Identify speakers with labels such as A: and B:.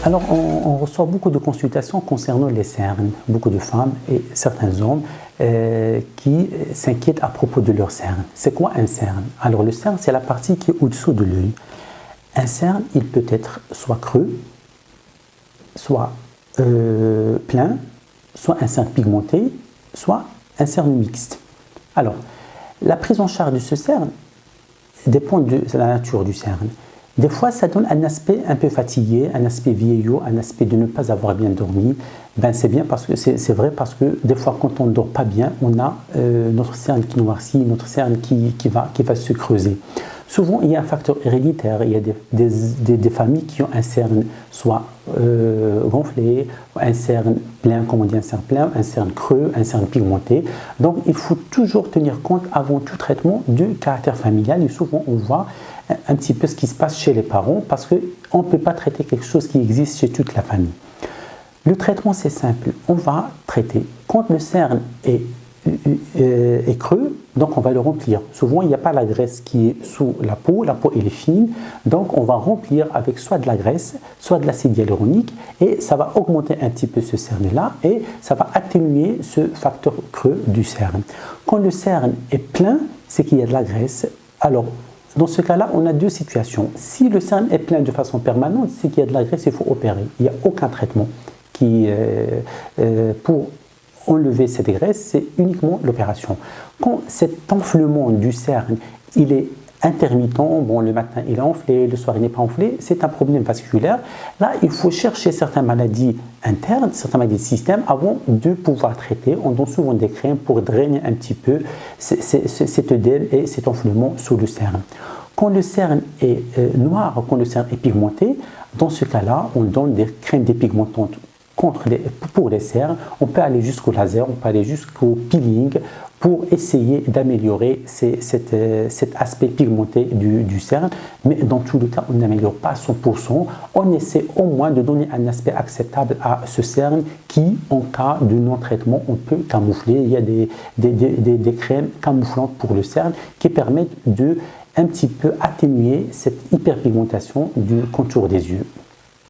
A: Alors, on reçoit beaucoup de consultations concernant les cernes, beaucoup de femmes et certains hommes qui s'inquiètent à propos de leurs cernes. C'est quoi un cerne? Alors, le cerne, c'est la partie qui est au-dessous de l'œil. Un cerne, il peut être soit creux, soit plein, soit un cerne pigmenté, soit un cerne mixte. Alors, la prise en charge de ce cerne dépend de la nature du cerne. Des fois, ça donne un aspect un peu fatigué, un aspect vieillot, un aspect de ne pas avoir bien dormi. Ben, c'est bien parce que c'est vrai parce que des fois, quand on ne dort pas bien, on a notre cerne qui noircit, notre cerne qui va se creuser. Souvent, il y a un facteur héréditaire. Il y a des familles qui ont un cerne soit gonflé, un cerne plein, comme on dit un cerne plein, un cerne creux, un cerne pigmenté. Donc, il faut toujours tenir compte avant tout traitement du caractère familial. Et souvent, on voit un petit peu ce qui se passe chez les parents parce qu'on ne peut pas traiter quelque chose qui existe chez toute la famille. Le traitement, c'est simple. On va traiter quand le cerne est creux, donc on va le remplir. Souvent, il n'y a pas la graisse qui est sous la peau elle est fine, donc on va remplir avec soit de la graisse, soit de l'acide hyaluronique, et ça va augmenter un petit peu ce cerne-là, et ça va atténuer ce facteur creux du cerne. Quand le cerne est plein, c'est qu'il y a de la graisse. Alors, dans ce cas-là, on a deux situations. Si le cerne est plein de façon permanente, c'est qu'il y a de la graisse, il faut opérer. Il n'y a aucun traitement pour enlever cette graisse, c'est uniquement l'opération. Quand cet enflement du cerne, il est intermittent, bon, le matin il est enflé, le soir il n'est pas enflé, c'est un problème vasculaire. Là, il faut chercher certaines maladies internes, certaines maladies de système avant de pouvoir traiter. On donne souvent des crèmes pour drainer un petit peu cet œdème et cet enflement sous le cerne. Quand le cerne est noir, quand le cerne est pigmenté, dans ce cas-là, on donne des crèmes dépigmentantes pour les cernes. On peut aller jusqu'au laser, on peut aller jusqu'au peeling pour essayer d'améliorer cet aspect pigmenté du cerne. Mais dans tous les cas, on n'améliore pas à 100%. On essaie au moins de donner un aspect acceptable à ce cerne qui, en cas de non-traitement, on peut camoufler. Il y a des crèmes camouflantes pour le cerne qui permettent de un petit peu atténuer cette hyperpigmentation du contour des yeux.